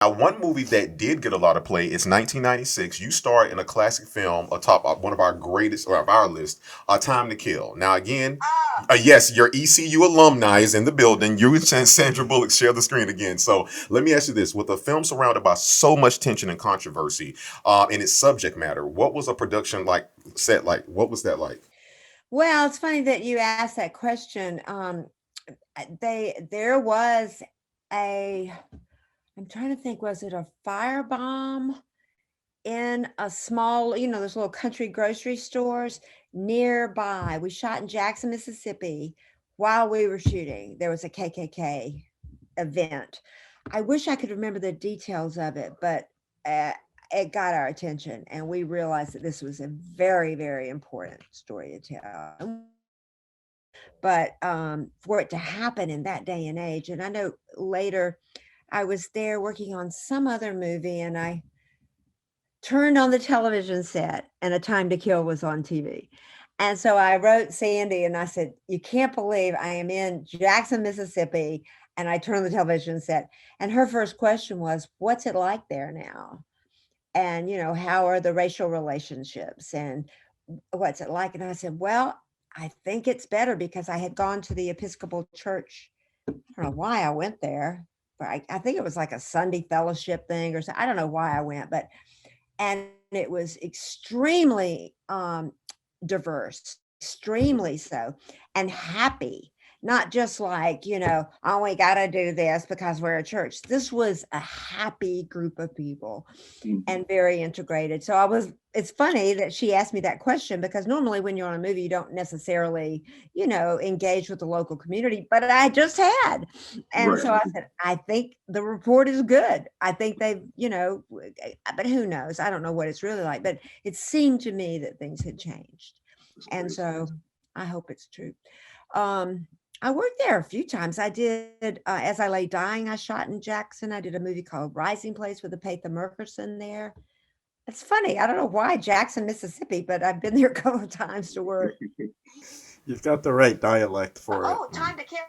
Now, one movie that did get a lot of play is 1996. You starred in a classic film atop one of our greatest, or of our list, Time to Kill. Now, again, yes, your ECU alumni is in the building. You and Sandra Bullock share the screen again. So let me ask you this: with a film surrounded by so much tension and controversy in its subject matter, what was a production like? Set like? What was that like? Well, it's funny that you asked that question. There was a, I'm trying to think, was it a firebomb in a small, those little country grocery stores nearby? We shot in Jackson, Mississippi. While we were shooting, there was a KKK event. I wish I could remember the details of it, but uh, it got our attention, and we realized that this was a very, very important story to tell. But for it to happen in that day and age, and I know later I was there working on some other movie, and I turned on the television set and A Time to Kill was on TV. And so I wrote Sandy and I said, "You can't believe I am in Jackson, Mississippi." And I turned the television set. And her first question was, "What's it like there now? And, how are the racial relationships? And what's it like?" And I said, "Well, I think it's better because I had gone to the Episcopal Church. I don't know why I went there, but I think it was like a Sunday fellowship thing or something. I don't know why I went, but and it was extremely diverse, extremely so, and happy. Not just like, "Oh, we got to do this because we're a church." This was a happy group of people Mhm. and very integrated. So it's funny that she asked me that question because normally when you're on a movie, you don't necessarily, engage with the local community, but I just had. And Right. so I said, "I think the report is good. I think they've, but who knows? I don't know what it's really like, but it seemed to me that things had changed. That's And great. so I hope it's true. Um, I worked there a few times. I did, As I Lay Dying, I shot in Jackson. I did a movie called Rising Place with the Patha Murkerson there. It's funny. I don't know why Jackson, Mississippi, but I've been there a couple of times to work. You've got the right dialect for it. Oh, Time to Kill.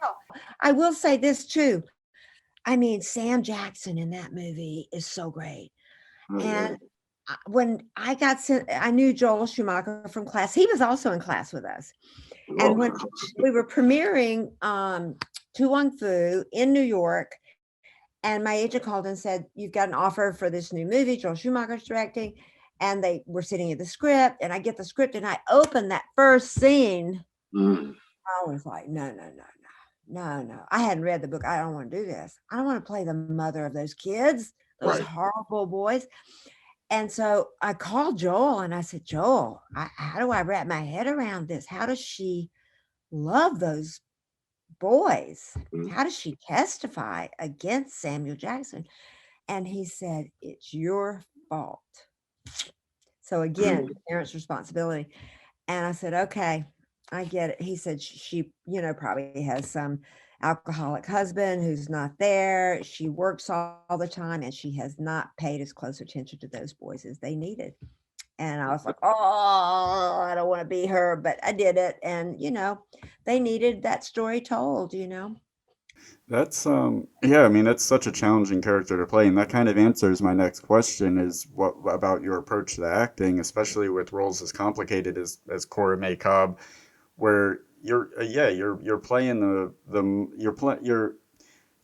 I will say this too. I mean, Sam Jackson in that movie is so great. Oh yeah. And when I got sent, I knew Joel Schumacher from class. He was also in class with us. And Oh, when we were premiering Tu Wong Fu in New York, and my agent called and said, "You've got an offer for this new movie, Joel Schumacher's directing." And they were sitting at the script, and I get the script, and I open that first scene. mm, I was like, "No, no, no, no, no, no." I hadn't read the book. "I don't want to do this. I don't want to play the mother of those kids, those right. horrible boys." And so I called Joel and I said, "Joel, how do I wrap my head around this? How does she love those boys? Mm, How does she testify against Samuel Jackson?" And he said, "It's your fault." So again, mm, the parents' responsibility. And I said, "Okay, I get it." He said, She, probably has some alcoholic husband who's not there. She works all the time and she has not paid as close attention to those boys as they needed." And I was like, "Oh, I don't want to be her," but I did it. And, they needed that story told. That's yeah, I mean that's such a challenging character to play, and that kind of answers my next question is what about your approach to acting, especially with roles as complicated as Cora May Cobb, where you're playing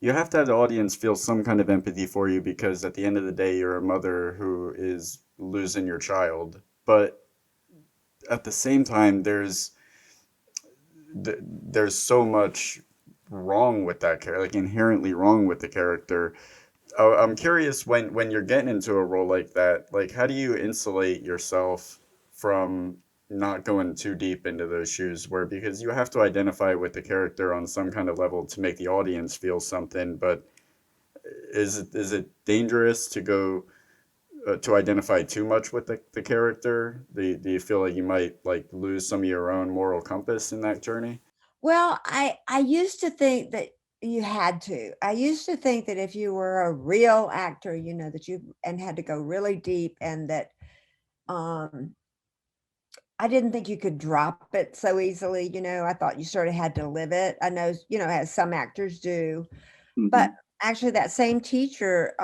you have to have the audience feel some kind of empathy for you because at the end of the day you're a mother who is losing your child, but at the same time there's so much wrong with that character, like inherently wrong with the character. I'm curious when you're getting into a role like that, like how do you insulate yourself from not going too deep into those shoes where because you have to identify with the character on some kind of level to make the audience feel something, but is it dangerous to go to identify too much with the character? Do you feel like you might like lose some of your own moral compass in that journey? Well, I used to think that you had to. I used to think that if you were a real actor, that you and had to go really deep, and that um I didn't think you could drop it so easily. I thought you sort of had to live it. I know, as some actors do. But mhm, Actually, that same teacher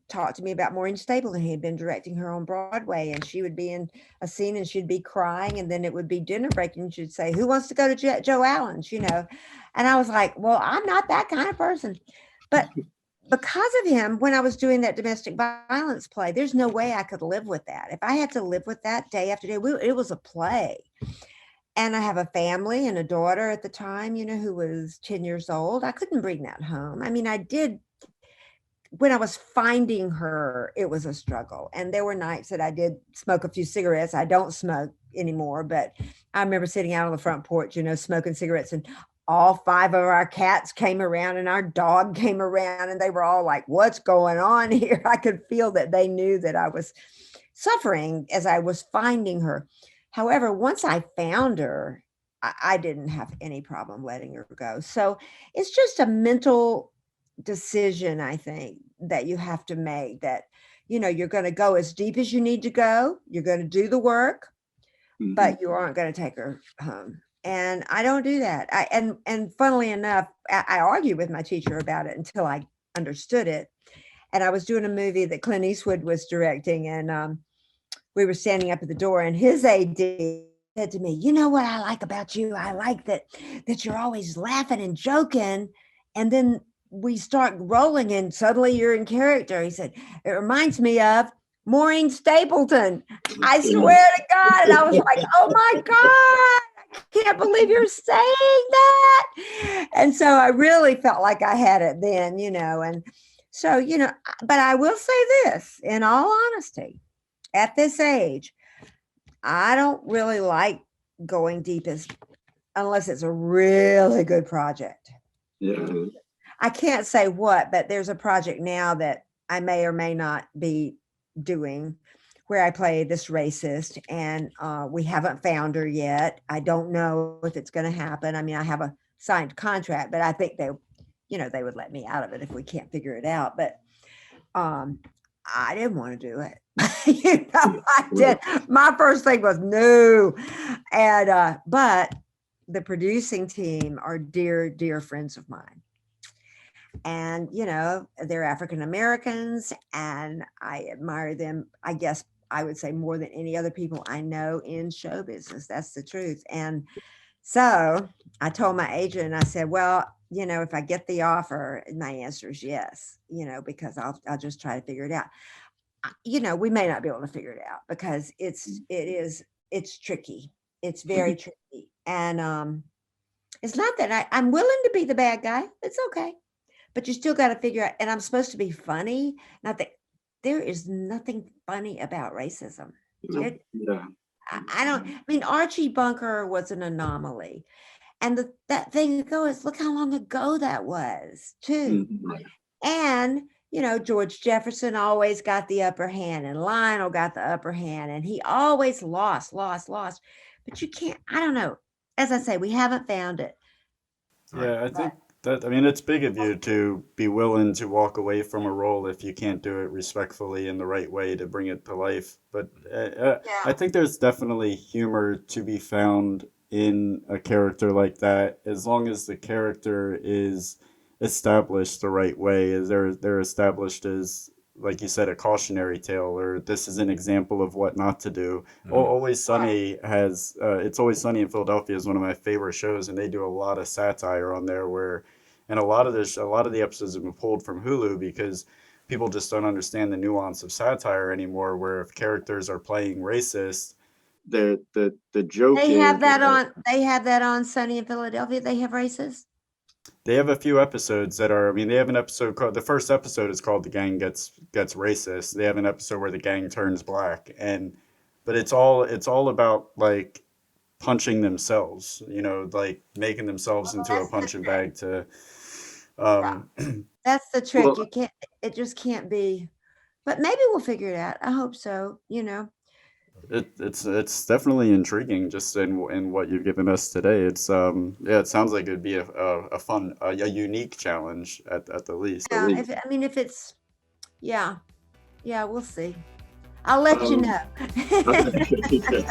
talked to me about Maureen Stapleton. He had been directing her on Broadway, and she would be in a scene and she'd be crying, and then it would be dinner break, and she'd say, "Who wants to go to Joe Allen's?" And I was like, "Well, I'm not that kind of person," but because of him, when I was doing that domestic violence play, there's no way I could live with that. If I had to live with that day after day, it was a play. And I have a family and a daughter at the time, who was 10 years old. I couldn't bring that home. I mean, I did when I was finding her, it was a struggle. And there were nights that I did smoke a few cigarettes. I don't smoke anymore, but I remember sitting out on the front porch, smoking cigarettes, and all 5 of our cats came around and our dog came around, and they were all like, "What's going on here?" I could feel that they knew that I was suffering as I was finding her. However, once I found her, I didn't have any problem letting her go. So it's just a mental decision, I think, that you have to make, that, you're going to go as deep as you need to go. You're going to do the work, Mhm. but you aren't going to take her home. And I don't do that. And funnily enough, I argued with my teacher about it until I understood it. And I was doing a movie that Clint Eastwood was directing, and we were standing up at the door, and his AD said to me, "You know what I like about you? I like that you're always laughing and joking, and then we start rolling and suddenly you're in character." He said, "It reminds me of Maureen Stapleton." I swear to God. And I was like, "Oh my God, I can't believe you're saying that." And so I really felt like I had it then, and so, but I will say this, in all honesty, at this age, I don't really like going deepest unless it's a really good project. Yeah. I can't say what, but there's a project now that I may or may not be doing where I play this racist, and we haven't found her yet. I don't know if it's going to happen. I mean, I have a signed contract, but I think they would let me out of it if we can't figure it out. But I didn't want to do it. I did. My first thing was no. And but the producing team are dear, dear friends of mine. And they're African Americans, and I admire them, I guess I would say, more than any other people I know in show business. That's the truth. And so I told my agent, and I said, "Well, if I get the offer, my answer is yes, because I'll just try to figure it out." We may not be able to figure it out because it's tricky. It's very tricky. And it's not that I'm willing to be the bad guy. It's okay. But you still got to figure out, and I'm supposed to be funny. Not that there is nothing funny about racism. Yeah. I don't, I mean, Archie Bunker was an anomaly. And that thing ago is, look how long ago that was, too. Mhm. And, George Jefferson always got the upper hand, and Lionel got the upper hand, and he always lost. But you can't, I don't know. As I say, we haven't found it. Yeah, I But think that, I mean, it's big of you to be willing to walk away from a role if you can't do it respectfully in the right way to bring it to life. But I yeah, think there's definitely humor to be found in a character like that, as long as the character is established the right way, as they're established as, like you said, a cautionary tale, or this is an example of what not to do. Mhm. Always right. Sunny has It's Always Sunny in Philadelphia is one of my favorite shows, and they do a lot of satire on there. And a lot of the episodes have been pulled from Hulu because people just don't understand the nuance of satire anymore. Where if characters are playing racist, The joke They is have that on. They have that on Sunny in Philadelphia. They have races. they have a few episodes that are. I mean, they have an episode called, the first episode is called "The Gang Gets Racist." They have an episode where the gang turns black, and but it's all about like punching themselves, like making themselves Well, into a that's the punching trick. bag to Yeah, um that's the trick. well, You can't. It just can't be. But maybe we'll figure it out. I hope so. it's definitely intriguing just in what you've given us today. It's yeah, it sounds like it'd be a fun, a unique challenge at the least. Yeah. If it's, yeah, yeah, we'll see. I'll let you um, know. okay.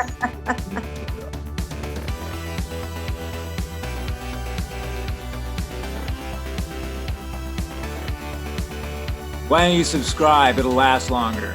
Why don't you subscribe? It'll last longer.